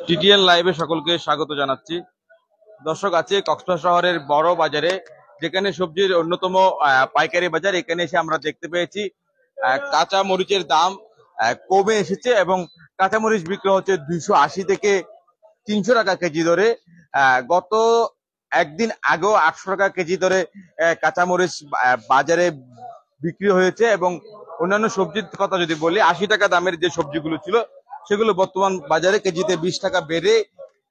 TTN লাইভে সকলকে স্বাগত জানাচ্ছি। দর্শক, আছে কক্সবাজার শহরের বড় বাজারে, যেখানে সবজির অন্যতম পাইকারি বাজার। এখানে এসে আমরা দেখতে পেয়েছি কাঁচা মরিচের দাম কমে এসেছে এবং কাঁচা মরিচ বিক্রি হচ্ছে 280 থেকে 300 টাকা কেজি ধরে। গত একদিন আগেও 800 টাকা কেজি ধরে কাঁচামরিচ বাজারে বিক্রি হয়েছে। এবং অন্যান্য সবজির কথা যদি বলি, 80 টাকা দামের যে সবজিগুলো ছিল সেগুলো বর্তমান বাজারে কেজিতে 20 টাকা বেড়ে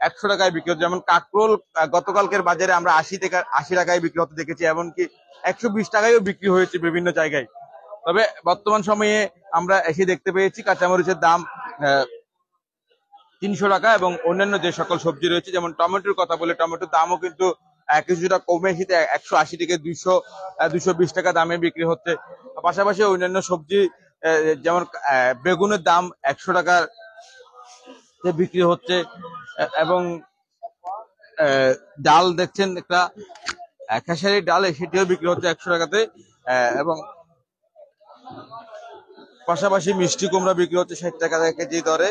100 টাকায় বিক্রি হচ্ছে। যেমন কাকরোল গতকালকের বাজারে আমরা 80 টাকায় বিক্রি হতে দেখেছি, এমনকি 120 টাকায়ও বিক্রি হয়েছে বিভিন্ন জায়গায়। তবে বর্তমান সময়ে আমরা এসে দেখতে পেয়েছি কাঁচামরিচের দাম 300 টাকা এবং অন্যান্য যে সকল সবজি রয়েছে, যেমন টমেটোর কথা বলে, টমেটোর দামও কিন্তু কিছুটা কমে এসেছে, 180 থেকে 220 টাকা দামে বিক্রি হচ্ছে। পাশাপাশি অন্যান্য সবজি যেমন বেগুনের দাম 100 টাকার বিক্রি হচ্ছে। এবং ডাল দেখছেন, একটা খেসারির ডাল, সেটিও বিক্রি হচ্ছে 100 টাকাতে। এবং পাশাপাশি মিষ্টি কুমড়া বিক্রি হচ্ছে 60 টাকা কেজি দরে।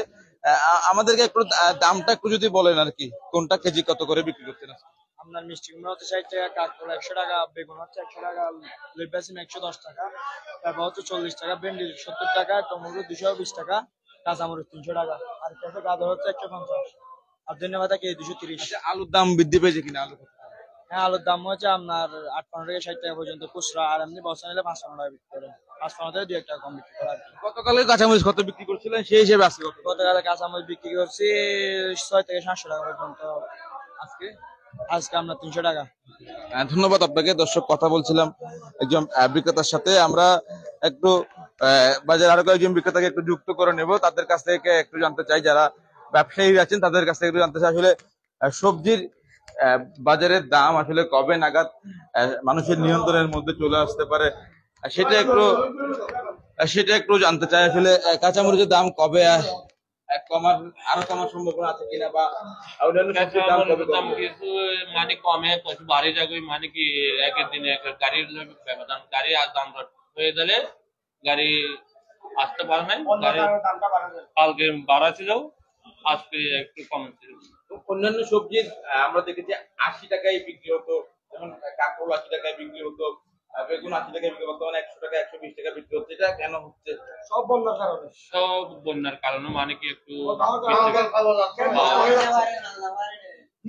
আমাদেরকে একটু দামটা একটু যদি বলেন আর কি, কোনটা কেজি কত করে বিক্রি করছেন? আপনার মিষ্টি কুমড়া হচ্ছে 60 টাকা, কাঁকরোল 100 টাকা, বেগুন হচ্ছে 100 টাকা, লেবু 110 টাকা, তারপর হচ্ছে 40 টাকা, ভেন্ডি 70 টাকা, টমেটো 220 টাকা, কাঁচামরিচ 300 টাকা, আর কাঁচা গাজর হচ্ছে 150, আর ধন্যবাদ কেজি 230। আলুর দাম বৃদ্ধি পেয়েছে কিনা? আলু হ্যাঁ, আলুর দাম হচ্ছে আপনার 58 থেকে 60 টাকা পর্যন্ত খুচরা, আর এমনি বস্তা নিলে 55 টাকা বিক্রি করে, 55 থেকে 2 টাকা কম বিক্রি করে আর কি। গতকালের কাঁচামরিচ কত বিক্রি করছিলেন সেই হিসেবে আজকে কত? গতকালে কাঁচামরিচ বিক্রি করছি 6 থেকে 700 টাকা পর্যন্ত, আজকে আমরা 300 টাকা। ধন্যবাদ আপনাকে। দর্শক, কথা বলছিলাম একজন বিক্রেতার সাথে। আমরা একটু বাজার আরো কয়েকজন বিক্রেতাকে একটু যুক্ত করে নেব, তাদের কাছ থেকে একটু জানতে চাই, যারা ব্যবসায়ী আছেন তাদের কাছ থেকে একটু জানতে চাই আসলে সবজির বাজারের দাম আসলে কবে নাগাদ মানুষের নিয়ন্ত্রণের মধ্যে চলে আসতে পারে, সেটা একটু জানতে চাই। আসলে কাঁচামরিচের দাম কবে আরো কমার সম্ভাবনা আছে কিনা, বা অন্যান্য সবজির দাম কবে কমবে? কিছু মানে কমে কিছু বাড়ি যাবে, মানে কি একের দিনে এক গাড়ির ব্যবধান, গাড়ি আজ দাম হয়ে গেলে গাড়ি আসতে পারে নাই, গাড়ি কালকে বাড়াচ্ছিল, আজকে একটু কমেছে। অন্যান্য সবজির আমরা দেখেছি 80 টাকায় বিক্রি হতো, যেমন কাঁকরোল 80 টাকায় বিক্রি হতো, বেগুন 80 টাকায় বিক্রি হতো, 100 টাকা 120 টাকা বিক্রি হচ্ছে। এটা কেন হচ্ছে? সব বন্যার কারণে, মানে কি একটু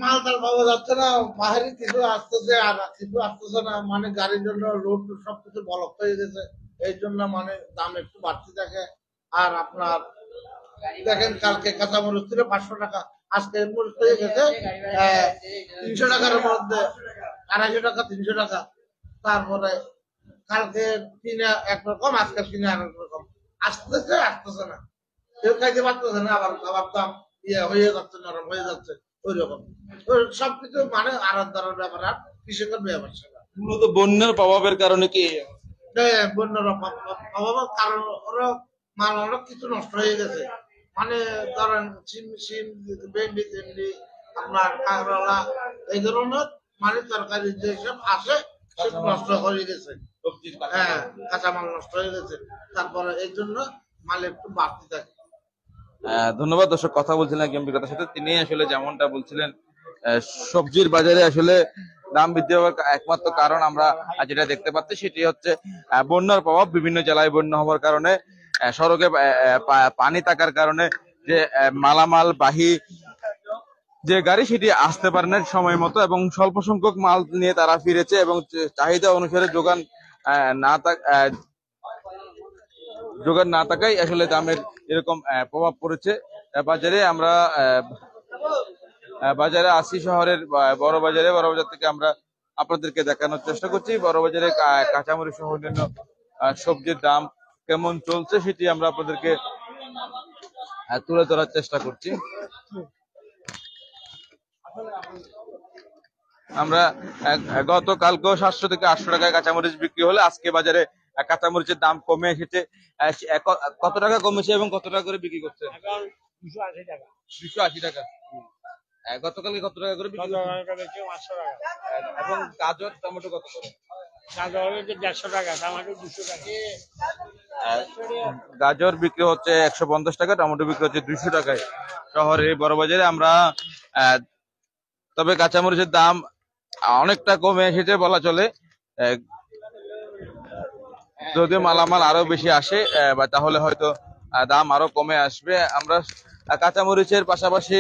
মালটাল পাওয়া যাচ্ছে না, বাহারি কিছু আসতেছে আর কিছু আসতেছে না, মানে গাড়ির জন্য রোড সবকিছু ব্লক হয়ে গেছে, এই জন্য মানে দাম একটু বাড়তি থাকে। আর আপনার দেখেন, কালকে কাঁচামরিচ ছিল 500 টাকা, আজকে মরিচ হয়ে গেছে 300 টাকার মধ্যে, 250 টাকা 300 টাকা। তারপরে কালকে কিনে একরকম, আজকে কিনে আরেক রকম, আসতেছে না, কেউ খাইতে পারতেছে না, আবার খাবার দাম হয়ে যাচ্ছে, নরম হয়ে যাচ্ছে, ওই রকম সবকিছু মানে আড়ত দাঁড়ার ব্যাপার, আর কৃষকের ব্যাপার সেটা। মূলত বন্যার প্রভাবের কারণে কি? বন্যার অভাবের কারণ ওরা মাল অনেক কিছু নষ্ট হয়ে গেছে, মানে ধরেন সিম, ভেন্ডি টেন্ডি, আপনার কাঁকড়ালা, এই ধরনের মানে তরকারি যেসব আসে সব নষ্ট হয়ে গেছে। হ্যাঁ, কাঁচামাল নষ্ট হয়ে গেছে, তারপরে এই জন্য মাল একটু বাড়তি থাকে। ধন্যবাদ। দর্শক, কথা বলছিলেন একজন বিক্রেতার সাথে, তিনি আসলে যেমনটা বলছিলেন সবজির বাজারে আসলে দাম বৃদ্ধি হওয়ার একমাত্র কারণ আমরা যেটা দেখতে পাচ্ছি সেটি হচ্ছে বন্যার প্রভাব। বিভিন্ন জেলায় বন্যা হওয়ার কারণে সড়কে পানি থাকার কারণে যে মালামাল বাহী যে গাড়ি সেটি আসতে পারে না সময় মতো, এবং স্বল্প সংখ্যক মাল নিয়ে তারা ফিরেছে, এবং চাহিদা অনুসারে যোগান না থাকায় আসলে দামের এরকম প্রভাব পড়েছে বাজারে। আমরা বাজারে আসি, শহরের বড় বাজার থেকে আমরা আপনাদেরকে দেখানোর চেষ্টা করছি বড় বাজারে কাঁচামরিচ সহ অন্যান্য সবজির দাম কেমন চলছে সেটি আমরা আপনাদেরকে তুলে ধরার চেষ্টা করছি। আমরা গতকালকেও 700 থেকে 800 টাকায় কাঁচামরিচ বিক্রি হলে আজকে বাজারে কাঁচামরিচের দাম কমে এসেছে। কত টাকা কমেছে এবং কত টাকা করে বিক্রি করছে? 280 টাকা। 280 টাকা। গতকালকে কত টাকা করে বিক্রি করছে? 500 টাকা। এবং গাজর টমেটো কত করে? গাজর হচ্ছে 150 টাকা, টমেটো 200 টাকা। গাজর বিক্রি হচ্ছে 150 টাকা, টমেটো বিক্রি হচ্ছে 200 টাকায় শহরের এই বড় বাজারে। আমরা আহ, তবে কাঁচামরিচের দাম অনেকটা কমে এসেছে বলা চলে। আহ, যদিও মালামাল আরো বেশি আসে বা তাহলে হয়তো দাম আরো কমে আসবে। আমরা কাঁচামরিচের পাশাপাশি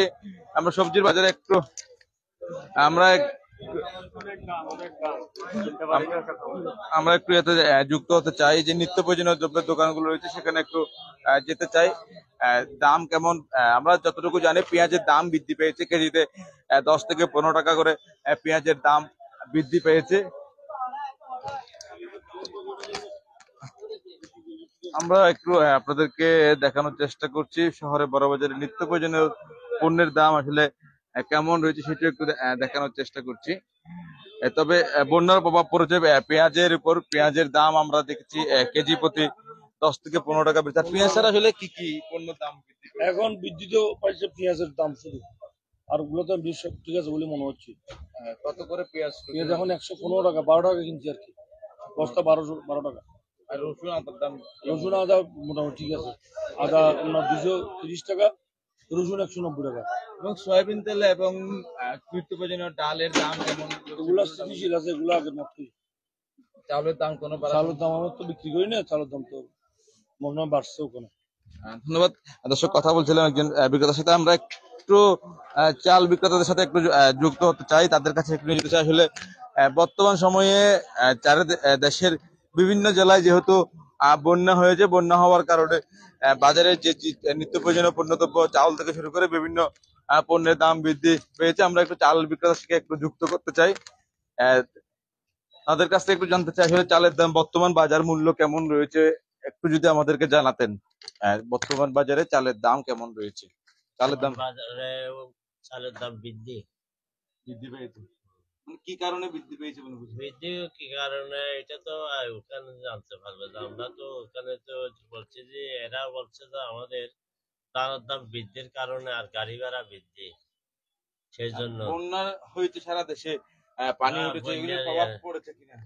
আমরা সবজির বাজারে একটু আমরা আমরা একটু এতে যুক্ত হতে চাই, যে নিত্য প্রয়োজনীয় দ্রব্যের দোকানগুলো রয়েছে সেখানে একটু যেতে চাই। দাম কেমন আমরা যতটুকু জানি, পেঁয়াজের দাম বৃদ্ধি পেয়েছে কেজিতে 10 থেকে 15 টাকা করে পেঁয়াজের দাম বৃদ্ধি পেয়েছে। আমরা একটু আপনাদেরকে দেখানোর চেষ্টা করছি শহরে বড় বাজারে নিত্য প্রয়োজনীয় পণ্যের দাম আসলে কেমন রয়েছে, সেটা একটু দেখানোর চেষ্টা করছি। তবে বন্যার প্রভাব পড়েছে পেঁয়াজের উপর। পেঁয়াজের দাম আমরা দেখেছি কেজি প্রতি 10 থেকে 15 টাকা বৃদ্ধি। পেঁয়াজ ছাড়া আসলে কি কি পণ্যের দাম বৃদ্ধি পেয়েছে? এখন বৃদ্ধিত পাইছে পেঁয়াজের দাম শুধু, আর ওগুলো তো সব ঠিক আছে বলে মনে হচ্ছে। কত করে পেঁয়াজ? পেঁয়াজ এখন 115 টাকা, 12 টাকা কিনছি আর কি, বস্তা 12 টাকা। আর রসুন আদার দাম? রসুন আদা মোটামুটি ঠিক আছে, আদা আপনার 230 টাকা, রসুন 190 টাকা। এবং সয়াবিন তেল এবং নিত্য প্রয়োজনীয় ডালের দাম কেমন? এগুলো স্থিতিশীল আছে, এগুলো আগের মতোই। চাউলের দাম কোনো চালের দাম আমার তো বিক্রি করি না, চালের দাম তো মনে হয় বাড়ছে ওখানে। ধন্যবাদ। দর্শক, কথা বলছিলাম একজন বিক্রেতার সাথে। আমরা একটু চাল বিক্রেতাদের সাথে একটু যুক্ত হতে চাই, তাদের কাছে একটু নিতে চাই। আসলে বর্তমান সময়ে দেশের বিভিন্ন জেলায় যেহেতু বন্যা হয়েছে, বন্যা হওয়ার কারণে বাজারে যে নিত্য প্রয়োজনীয় পণ্যদ্রব্য, চাউল থেকে শুরু করে বিভিন্ন পণ্যের দাম বৃদ্ধি পেয়েছে। আমরা একটু চাল বিক্রেতার সাথে একটু যুক্ত করতে চাই, তাদের কাছ থেকে একটু জানতে চাই আসলে চালের দাম বর্তমান বাজার মূল্য কেমন রয়েছে, একটু যদি আমাদেরকে জানাতেন। বর্তমান বাজারে চালের দাম কেমন রয়েছে? চালের দাম বাজারে চালের দাম বৃদ্ধি বৃদ্ধি পেয়েছে, কি কারণে বৃদ্ধি পেয়েছে বলে বুঝলেন? বৃদ্ধি কি কারণে এটা তো ওখানে জানতে পারবে না। আমরা তো ওখানে তো বলছি যে এরা বলছে যে আমাদের চালের দাম বৃদ্ধির কারণে আর গাড়ি ভাড়া বৃদ্ধি, সেই জন্য। বন্যা হয়েছে সারা দেশে, পানি হ্যাঁ, উঠেছে, এগুলো বন্যা প্রভাব পড়েছে কিনা?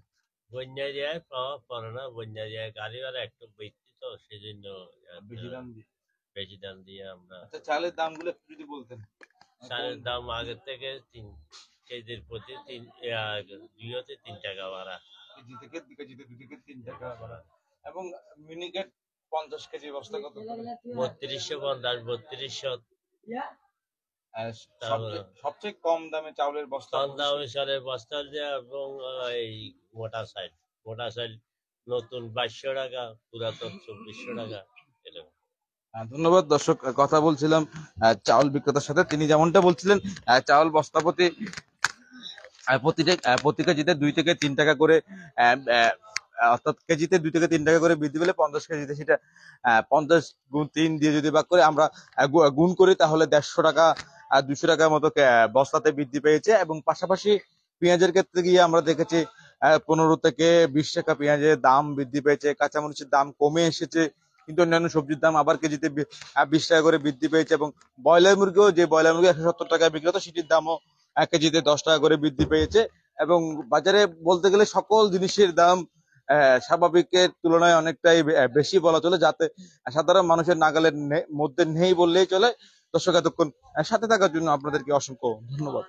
বন্যা যায় প্রভাব পড়ে না, বন্যা যায় গাড়ি ভাড়া একটু বৃদ্ধি, তো সেই জন্য বেশি দাম দিয়ে। বেশি দাম দিয়ে আমরা। আচ্ছা, চালের দামগুলো একটু যদি বলতেন। চালের দাম আগের থেকে 3 কেজির প্রতি 2 হতে 3 টাকা বাড়া। কেজিতে 2 থেকে 3 টাকা বাড়া। এবং মিনিকেট 50 কেজি বস্তা কত করে? 3250, 3200। সবচেয়ে কম দামে চাউলের বস্তা কম দামে চালের বস্তা দিয়ে, এবং এই মোটা চাল নতুন 2200 টাকা, পুরাতন 2400 টাকা এরকম। ধন্যবাদ। দর্শক, কথা বলছিলাম চাউল বিক্রেতার সাথে। তিনি যেমনটা বলছিলেন, চাউল বস্তা প্রতি প্রতি কেজিতে 2 থেকে 3 টাকা করে, অর্থাৎ কেজিতে 2 থেকে 3 টাকা করে বৃদ্ধি পেলে 50 কেজিতে সেটা 50 গুণ 3 দিয়ে যদি ভাগ করে আমরা গুণ করি, তাহলে 150 টাকা 200 টাকার মতো বস্তাতে বৃদ্ধি পেয়েছে। এবং পাশাপাশি পেঁয়াজের ক্ষেত্রে গিয়ে আমরা দেখেছি 15 থেকে 20 টাকা পেঁয়াজের দাম বৃদ্ধি পেয়েছে। কাঁচামরিচের দাম কমে এসেছে, কিন্তু অন্যান্য সবজির দাম আবার কেজিতে 20 টাকা করে বৃদ্ধি পেয়েছে। এবং ব্রয়লার মুরগিও, যে ব্রয়লার মুরগি 170 টাকায় বিক্রি হতো, সেটির দামও কেজিতে 10 টাকা করে বৃদ্ধি পেয়েছে। এবং বাজারে বলতে গেলে সকল জিনিসের দাম স্বাভাবিকের তুলনায় অনেকটাই বেশি বলা চলে, যাতে সাধারণ মানুষের নাগালের মধ্যে নেই বললেই চলে। দর্শক, এতক্ষণ সাথে থাকার জন্য আপনাদেরকে অসংখ্য ধন্যবাদ।